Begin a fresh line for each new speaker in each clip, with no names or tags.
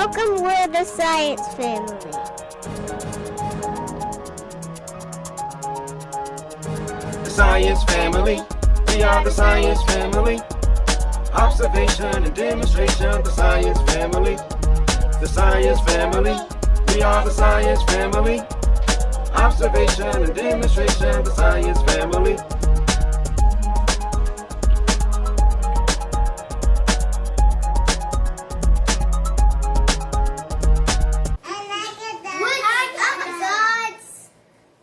Welcome, we're the science family.
The science family, we are the science family. Observation and demonstration, the science family. The science family, we are the science family. Observation and demonstration, the science family.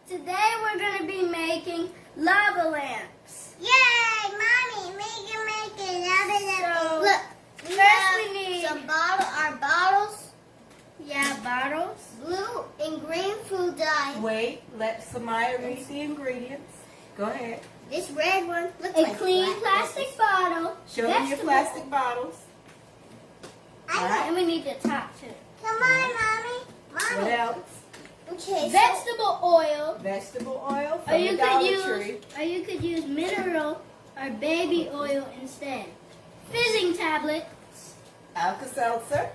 Today we're going to be making lava lamps.
Yay, Mommy, making lava lamps.
Look, first we need
our bottles,
bottles.
blue and green food dye.
Wait, let Samaya read the ingredients. Go ahead.
This red one looks
A
like
clean
black
plastic bottle.
Show them your plastic bottles.
And we need the top too.
Come on, Mommy.
What else?
Okay,
Vegetable oil.
Vegetable oil
Or
from
you
the
could
Dollar Tree.
use mineral or baby oil instead. Fizzing tablets,
Alka Seltzer.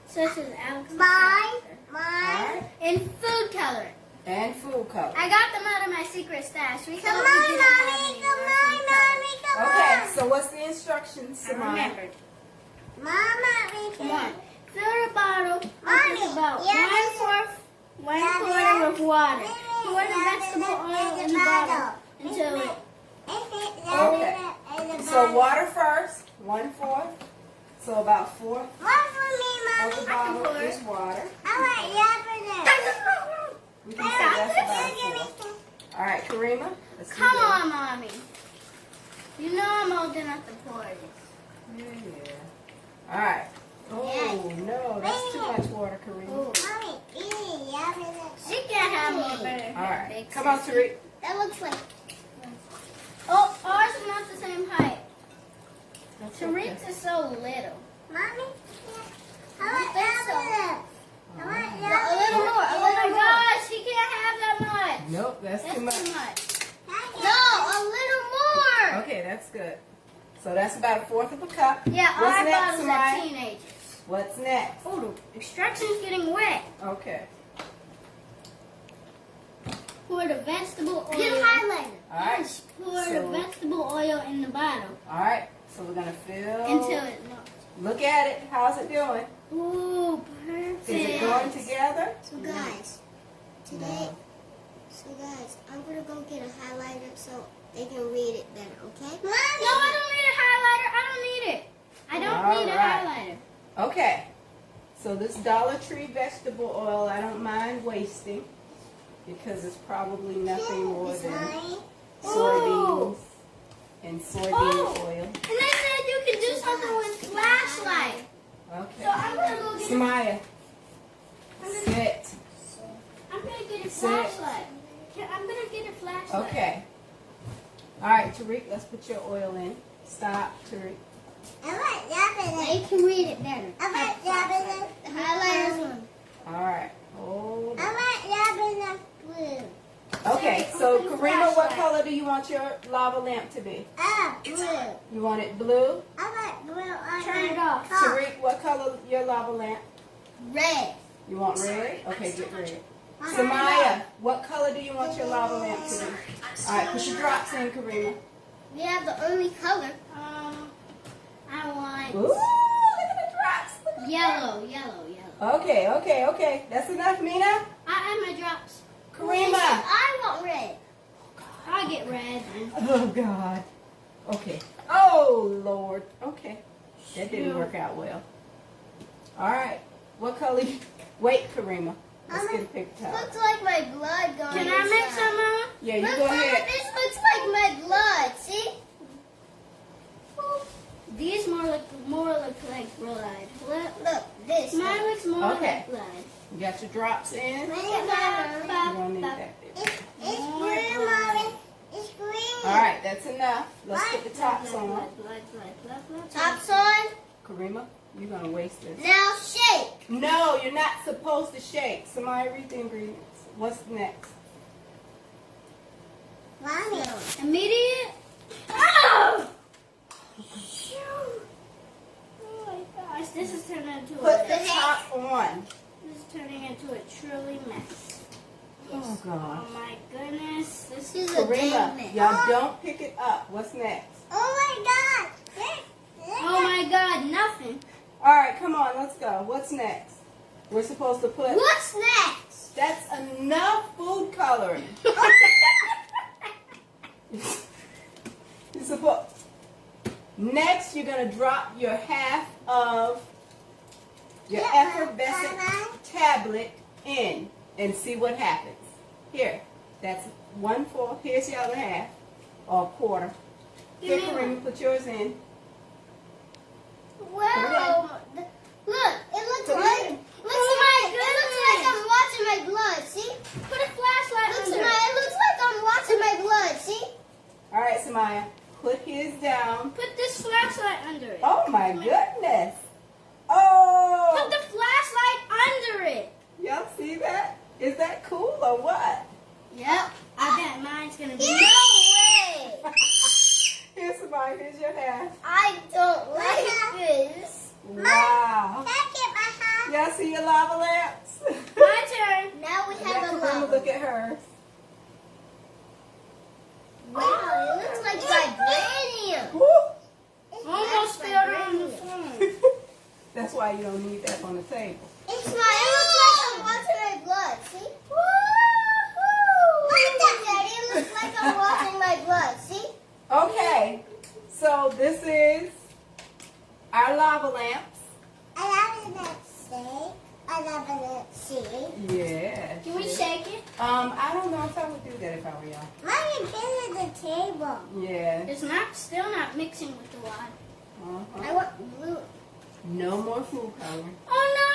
such as Alka
Mine.
Alright.
and food coloring.
And food color.
I got them out of my secret stash. We
Come
thought
on,
we didn't have
Mommy.
any
Come
more
on,
food coloring.
Mommy. Come
Okay,
on.
so what's the instructions,
I
Samaya?
remembered.
Mama,
Come on. Fill the bottle
Mommy,
with about
yeah,
one quarter with water. Pour the vegetable oil in the bottle until it.
Okay. So water first, 1/4. So about 4
One for me,
of the
Mommy.
bottle
pour
is
it.
water.
I want lavender.
We can say that's about 4. All right, Karima. Let's do
Come
this.
on, Mommy. You know I'm old enough to pour this.
Yeah. All right. Oh, no, that's too much water, Karima.
Ooh.
Mommy, eating lavender.
She can't have more better.
All right. Come on, Tariq.
That looks like
Oh, ours is not the same height.
That's okay.
Tariq's is so little.
Mommy. I want lavender. I want
A
lavender.
little more. Oh my gosh, he can't have that much.
Nope, that's
That's
too much.
too much.
No, a little more.
Okay, that's good. So that's about 1/4 of a cup.
Yeah,
What's
our
next,
bottles are
Samaya?
teenagers.
What's next?
Oh, the extraction's getting wet.
Okay.
Pour the vegetable oil.
Get highlighter.
All right.
Yes, pour the
So-
vegetable oil in the bottle
All right. So we're gonna fill.
until it melts.
Look at it. How's it doing?
Ooh, perfect.
Is it going together?
So guys, today, I'm gonna go get a highlighter so they can read it better, okay?
No, I don't need a highlighter. I don't need it. I don't
All
need a
right.
highlighter.
Okay. So this Dollar Tree vegetable oil, I don't mind wasting because it's probably nothing more
It's
than
mine.
soybeans and soybean
Oh.
oil.
And they said you can do something with flashlight.
Okay.
So I'm gonna go get.
Samaya, sit.
I'm gonna get a
Sit.
flashlight. I'm gonna get a flashlight.
Okay. All right, Tariq, let's put your oil in. Stop, Tariq.
I want lavender.
They can read it better.
I want lavender.
The highlighters one.
All right. Hold
I
on.
want lavender blue.
Okay, so
Open
Karima, what
flashlight.
color do you want your lava lamp to be?
Blue.
You want it blue?
I want blue on
Turn it
my
off.
top.
Tariq, what color your lava lamp?
Red.
You want red? Okay, get red. Samaya, what color do you want your lava lamp to be? All right, put your drops in, Karima.
We have the only color.
I want
Ooh, look at the drops. Look at the
yellow.
Okay. That's enough, Mina.
I add my drops.
Karima.
I want red.
I get red.
Oh, God. Okay. Oh, Lord. Okay. That didn't work out well. All right. What color? Wait, Karima. Let's get a paper towel.
Looks like my blood going
Can I mix some, Mama?
Yeah, you
Look,
go
Mama,
ahead.
this looks like my blood. See?
These more look like blood.
Look, this.
Mine looks more
Okay.
like blood.
You got your drops in. You
It's
don't need that bit.
green, Mommy. It's green.
All right, that's enough. Let's put the tops on.
Blood.
Tops on.
Karima, you're going to waste this.
Now shake.
No, you're not supposed to shake. Somebody read the ingredients. What's next?
Mommy.
Immediate. Oh! Shoot. Oh my gosh, this is turning into
Put the
a
gosh.
Oh my goodness. This is
She's a
Karima,
demon.
y'all don't pick it up. What's next?
Oh my God.
Oh my God, nothing.
All right, come on, let's go. What's next? We're supposed to put...
What's next?
That's enough food coloring. You're supposed... Next, you're going to drop your half of your effervescent tablet in and see what happens. Here, that's 1/4. Here's your other half, or quarter. Here, Karima, put yours in.
Wow. Look, it looks
Come
like...
in.
It looks like I'm watching my blood, see?
Put a flashlight
Look,
under
Samaya,
it.
it looks like I'm watching my blood, see?
All right, Samaya, put his down.
Put this flashlight under it.
Oh, my goodness. Oh!
Put the flashlight under it.
Y'all see that? Is that cool or what?
Yep. I bet mine's gonna be.
No way!
Here's Samaya, here's your half.
I don't like this.
Wow. Y'all see your lava lamps?
My turn.
Now we
Let
have a
Karima
lava.
look at hers.
Wow, it looks like vibranium.
Woo!
Almost spilled it on the phone.
That's why you don't need that on the table.
It looks like I'm watching my blood, see? Daddy, it looks like I'm watching my blood, see?
Okay, so this is our lava lamps.
I love it, see? I love it, see?
Yeah.
Can we shake it?
I don't know if I would do that if I were y'all.
Mommy, get at the table.
Yeah.
It's not still not mixing with the water.
I want blue.
No more food coloring.
Oh no!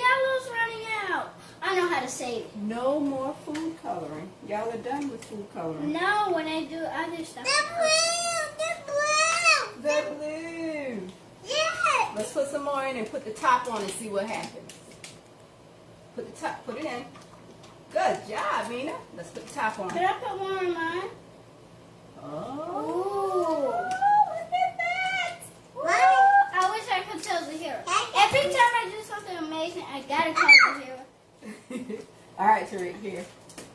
Yellow's running out. I know how to save it.
No more food coloring. Y'all are done with food coloring.
No, when I do other stuff.
The blue!
The blue.
Yeah!
Let's put some more in and put the top on and see what happens. Put the top, put it in. Good job, Mina. Let's put the top on.
Could I put more in mine?
Oh. Look at that.
I wish I could tell the hero. Every time I do something amazing, I gotta tell the hero.
All right, Tariq, here.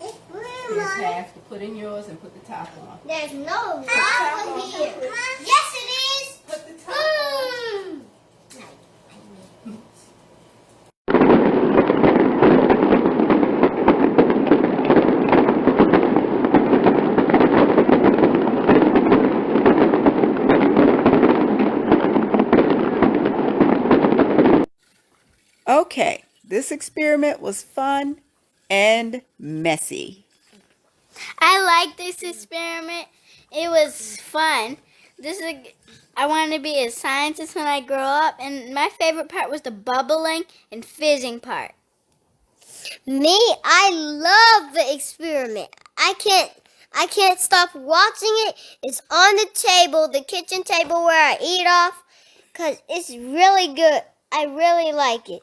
It's blue,
Here's
Mommy.
half to put in yours and put the top on.
There's no
top
lava
on.
here. Yes, it is.
Put the top on.
Mm.
Okay, this experiment was fun and messy.
I like this experiment. It was fun. I want to be a scientist when I grow up, and my favorite part was the bubbling and fizzing part.
Me, I love the experiment. I can't stop watching it. It's on the table, the kitchen table where I eat off, 'cause it's really good. I really like it.